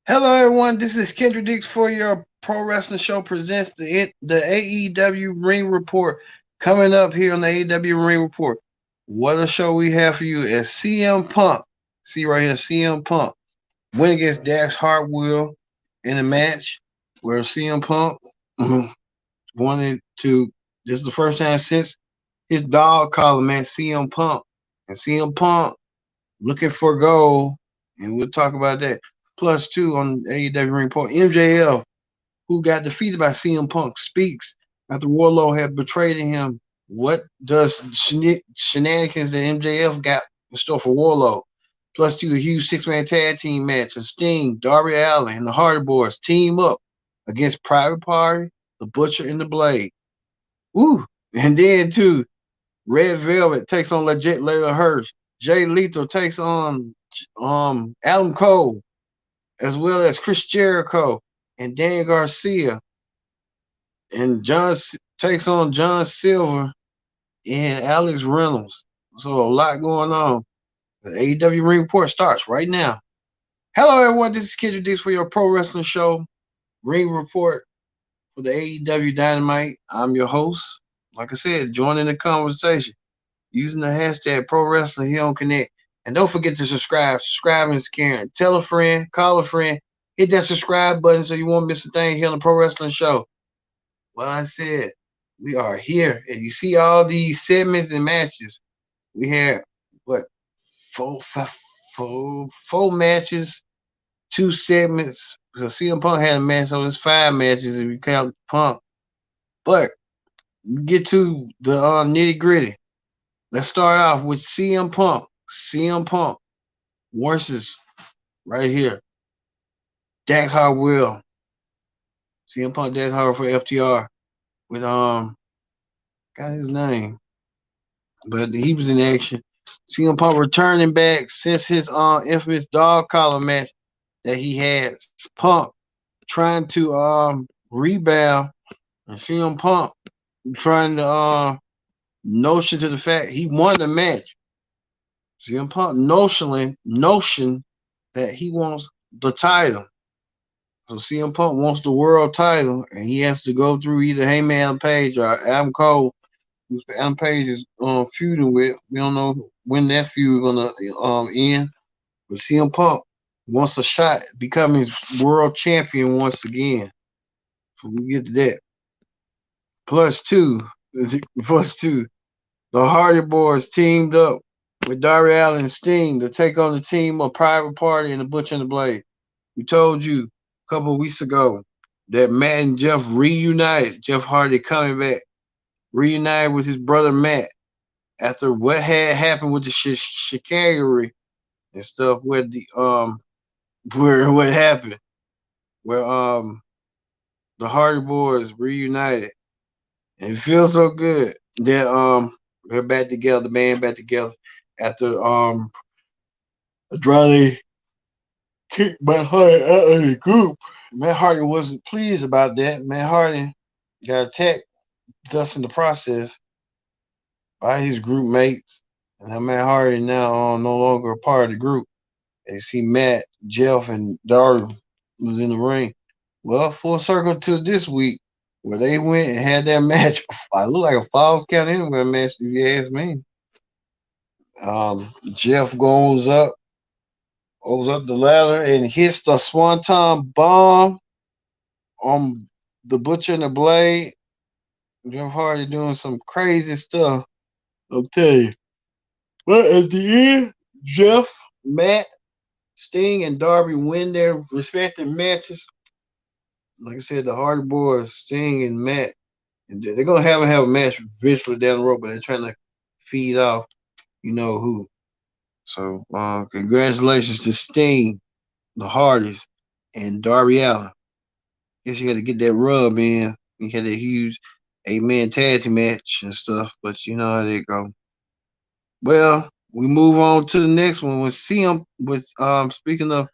Hello, everyone. This is Kendra Dix for your Pro Wrestling Show presents the AEW Ring Report coming up here on the AEW Ring Report. What a show we have for you as CM Punk. See right here, CM Punk went against Dax Hartwell in a match where CM Punk wanted to. This is the first time since his dog collar match, CM Punk, and CM Punk looking for gold, and we'll talk about that. Plus two on AEW Ring Report. MJF, who got defeated by CM Punk, speaks after Warlord had betrayed him. What does shenanigans that MJF got in store for Warlord? Plus two, a huge six-man tag team match. And Sting, Darby Allin, and the Hardy Boys team up against Private Party, the Butcher, and the Blade. Woo! And then too, Red Velvet takes on Legit Layla Hirsch. Jay Lethal takes on Adam Cole, as well as Chris Jericho and Daniel Garcia. And takes on John Silver and Alex Reynolds. So a lot going on. The AEW Ring Report starts right now. Hello, everyone. This is Kendra Dix for your Pro Wrestling Show Ring Report for the AEW Dynamite. I'm your host. Like I said, join in the conversation using the hashtag Pro Wrestling here on Connect. And don't forget to subscribe. Subscribing is caring. Tell a friend, call a friend, hit that subscribe button so you won't miss a thing here on the Pro Wrestling Show. Well, I said, we are here. And you see all these segments and matches. We had, what, four matches, two segments. Because CM Punk had a match, so it's five matches if you count Punk. But we get to the nitty gritty. Let's start off with CM Punk. CM Punk versus right here. Dax Hartwell. CM Punk Dax Hartwell for FTR with got his name. But he was in action. CM Punk returning back since his infamous dog collar match that he had. Punk trying to rebound, and CM Punk trying to notion to the fact he won the match. CM Punk notion that he wants the title. So CM Punk wants the world title, and he has to go through either Heyman Page or Adam Cole, who Adam Page is feuding with. We don't know when that feud is gonna end. But CM Punk wants a shot at becoming world champion once again. So we get to that. Plus two, the Hardy Boys teamed up with Darby Allin and Sting to take on the team of Private Party and the Butcher and the Blade. We told you a couple of weeks ago that Matt and Jeff reunited. Jeff Hardy coming back, reunited with his brother Matt after what had happened with the chicanery and stuff. Where what happened, where the Hardy Boys reunited, and it feels so good that they're back together, the band back together after Andrade kicked Matt Hardy out of the group. Matt Hardy wasn't pleased about that. Matt Hardy got attacked thus in the process by his group mates. And now Matt Hardy now no longer a part of the group. And you see Matt, Jeff, and Darby was in the ring. Well, full circle to this week where they went and had that match. I look like a Falls Count Anywhere match, if you ask me. Jeff goes up the ladder and hits the Swanton bomb on the Butcher and the Blade. Jeff Hardy doing some crazy stuff, I'll tell you. But at the end, Jeff, Matt, Sting, and Darby win their respective matches. Like I said, the Hardy Boys, Sting and Matt, and they're gonna have a match eventually down the road, but they're trying to feed off you know who. So congratulations to Sting, the Hardys, and Darby Allin. Guess you had to get that rub in. You had that huge 8-man tag team match and stuff, but you know how they go. Well, we move on to the next one with CM. With speaking of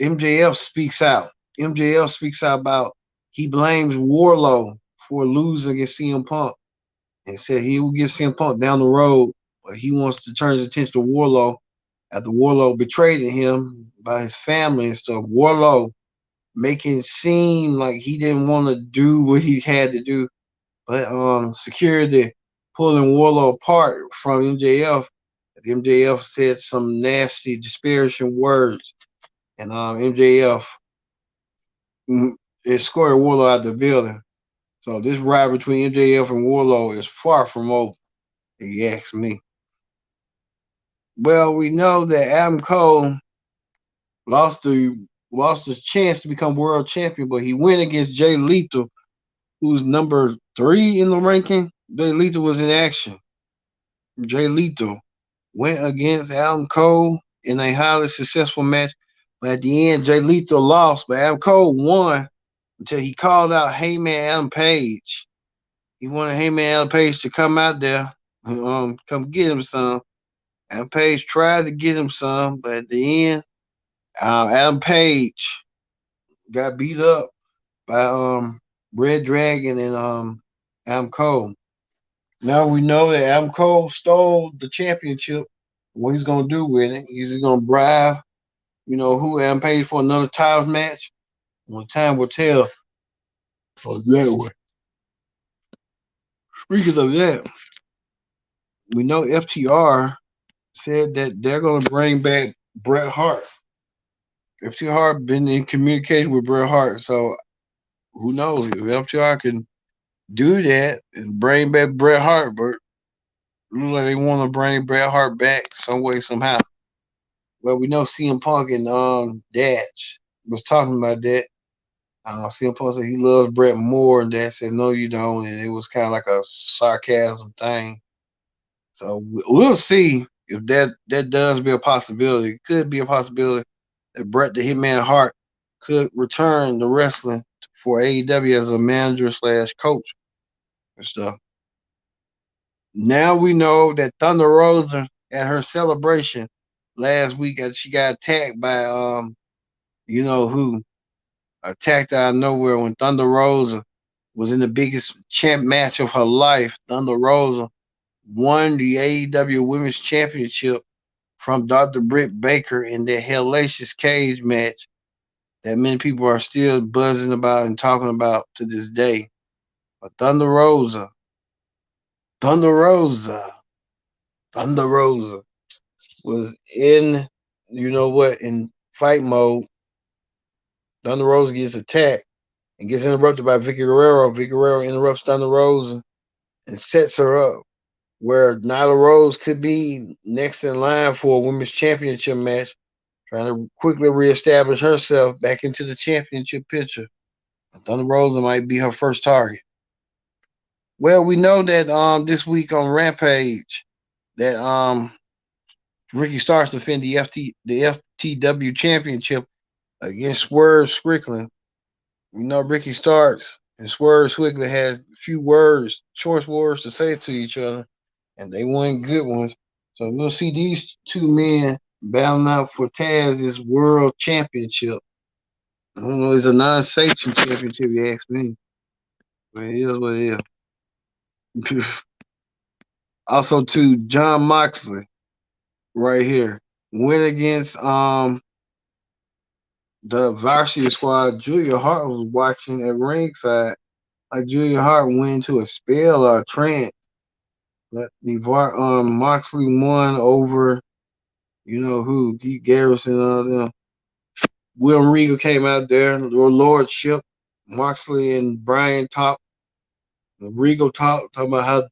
MJF speaks out. MJF speaks out about he blames Warlord for losing against CM Punk and said he will get CM Punk down the road, but he wants to turn his attention to Warlord after Warlord betrayed him by his family and stuff. Warlord making it seem like he didn't want to do what he had to do, but security pulling Warlord apart from MJF. MJF said some nasty, disparaging words, and MJF escorted Warlord out of the building. So this ride between MJF and Warlord is far from over, if you ask me. Well, we know that Adam Cole lost his chance to become world champion, but he went against Jay Lethal, who's number 3 in the ranking. Jay Lethal was in action. Jay Lethal went against Adam Cole in a highly successful match, but at the end, Jay Lethal lost, but Adam Cole won until he called out Heyman Adam Page. He wanted Heyman Adam Page to come out there, come get him some. Adam Page tried to get him some, but at the end, Adam Page got beat up by Red Dragon and Adam Cole. Now we know that Adam Cole stole the championship. What he's gonna do with it? He's gonna bribe, who Adam Page for another titles match. Well, time will tell for that one. Speaking of that, we know FTR said that they're gonna bring back Bret Hart. FTR been in communication with Bret Hart, so who knows if FTR can do that and bring back Bret Hart, but looks like they want to bring Bret Hart back some way, somehow. Well, we know CM Punk and Dash was talking about that. CM Punk said he loves Bret more, and Dash said, no, you don't. And it was kind of like a sarcasm thing. So we'll see if that does be a possibility. It could be a possibility that Bret the Hitman Hart could return to wrestling for AEW as a manager / coach and stuff. Now we know that Thunder Rosa at her celebration last week, she got attacked by who attacked out of nowhere when Thunder Rosa was in the biggest champ match of her life. Thunder Rosa won the AEW Women's Championship from Dr. Britt Baker in that hellacious cage match that many people are still buzzing about and talking about to this day. But Thunder Rosa was in, in fight mode. Thunder Rosa gets attacked and gets interrupted by Vicky Guerrero. Vicky Guerrero interrupts Thunder Rosa and sets her up where Nyla Rose could be next in line for a women's championship match, trying to quickly reestablish herself back into the championship picture. Thunder Rosa might be her first target. Well, we know that this week on Rampage that Ricky Starks defend the FTW championship against Swerve Strickland. We know Ricky Starks and Swerve Strickland had a few choice words to say to each other, and they weren't good ones. So we'll see these two men battling out for Taz's world championship. I don't know, it's a non-sanctioned championship, you ask me. But it is what it is. Also, to John Moxley, right here, went against the varsity squad. Julia Hart was watching at ringside. Like Julia Hart went into a spell or a trance. But the Moxley won over, who, Keith Garrison, Will Regal came out there, Lordship. Moxley and Bryan talked. Regal talking about how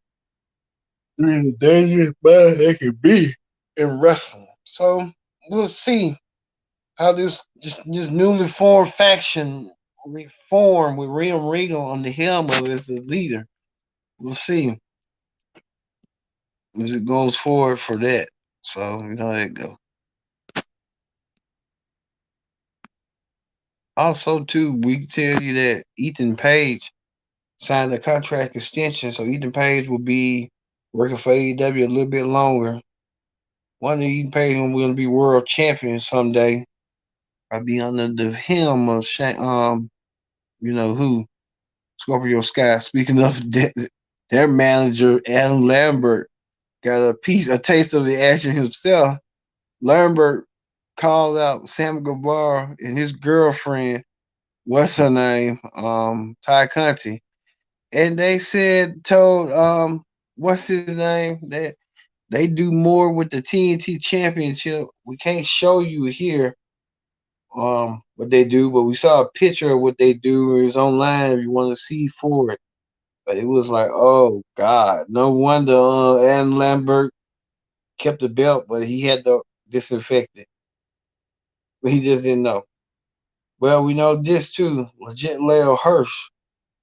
dangerous man they can be in wrestling. So we'll see how this newly formed faction reform with Regal on the helm of it as the leader. We'll see as it goes forward for that. So how it go. Also, too, we can tell you that Ethan Page signed a contract extension, so Ethan Page will be working for AEW a little bit longer. One of Ethan Page will be world champion someday. I'll be under the helm of who, Scorpio Sky. Speaking of that, their manager Adam Lambert got a taste of the action himself Lambert called out Sam Guevara and his girlfriend, what's her name? Ty Conti. And they told what's his name? That they do more with the TNT championship. We can't show you here what they do, but we saw a picture of what they do. It was online if you want to see for it. But it was like, oh God, no wonder Adam Lambert kept the belt, but he had to disinfect it. But he just didn't know. Well, we know this too. Legit Leo Hirsch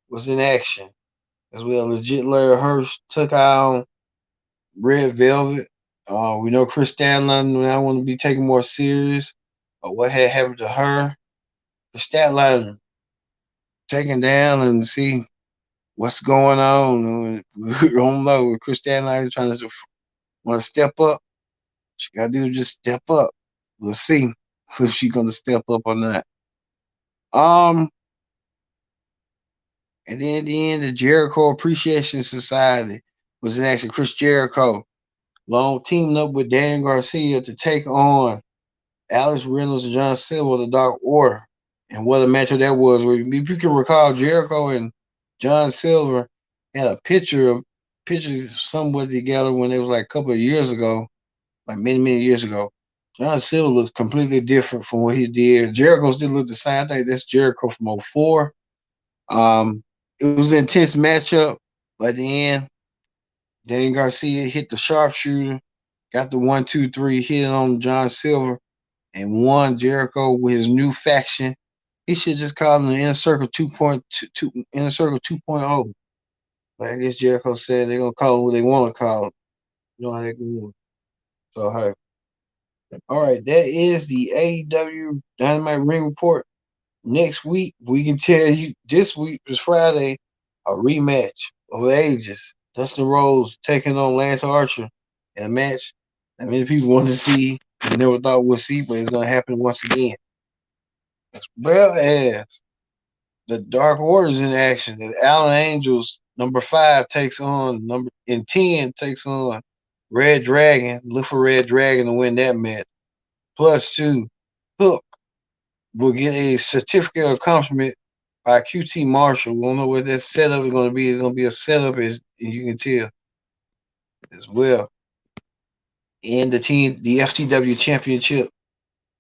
was in action as well. Legit Leo Hirsch took out Red Velvet. We know Chris Statlander now want to be taken more serious. What had happened to her? Chris Statlander taken down and see what's going on. We don't know. Chris Statlander trying to want to step up. She got to do is just step up. We'll see if she's gonna step up or not. Um, and then at the end, the Jericho Appreciation Society was in action. Chris Jericho, long teaming up with Dan Garcia to take on Alex Reynolds and John Silver, the Dark Order. And what a matchup that was. If you can recall, Jericho and John Silver had a picture somewhat together when it was like a couple of years ago, like many years ago. John Silver looks completely different from what he did. Jericho still looked the same. I think that's Jericho from '04. It was an intense matchup. But at the end, Dan Garcia hit the sharpshooter, got the 1-2-3 hit on John Silver, and won Jericho with his new faction. He should just call him the Inner Circle 2.2, Inner Circle 2.0. But I guess Jericho said they're gonna call him what they want to call him. You know how they do. So hey. All right, that is the AEW Dynamite Ring Report. Next week, we can tell you this week was Friday, a rematch of ages. Dustin Rhodes taking on Lance Archer in a match that many people want to see and never thought we'd see, but it's going to happen once again. As well as the Dark Order's in action. The Allen Angels, number 5, takes on number in 10 takes on Red Dragon. Look for Red Dragon to win that match. Plus 2, Hook will get a certificate of accomplishment by QT Marshall. We don't know what that setup is going to be. It's going to be a setup, as you can tell, as well. And the FTW Championship,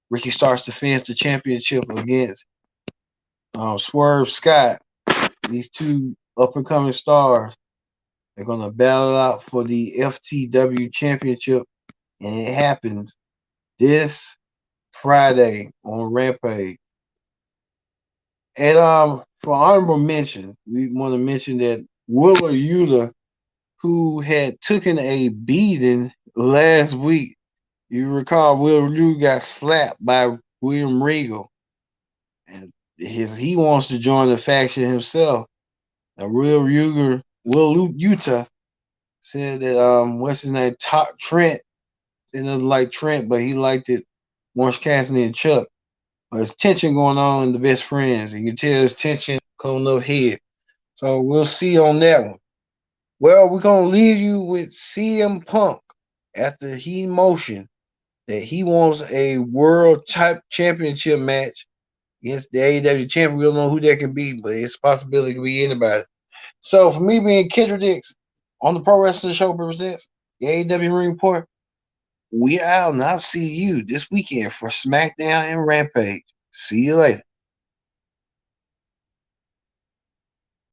Ricky Starks defends the championship against Swerve Scott. These two up-and-coming stars are going to battle out for the FTW Championship, and it happens this Friday on Rampage. And for honorable mention, we want to mention that Willer Yuta, who had taken a beating last week. You recall Will Yuta got slapped by William Regal. And he wants to join the faction himself. Now Will Yuta said that what's his name? Trent. He doesn't like Trent, but he liked it Orange Cassidy and Chuck. There's tension going on in the best friends. You can tell there's tension coming up here. So we'll see on that one. Well, we're going to leave you with CM Punk after he motioned that he wants a world type championship match against the AEW champion. We don't know who that can be, but it's a possibility it could be anybody. So for me being Kendra Dix on the Pro Wrestling Show presents the AEW Ring Report, we out, and I'll see you this weekend for SmackDown and Rampage. See you later.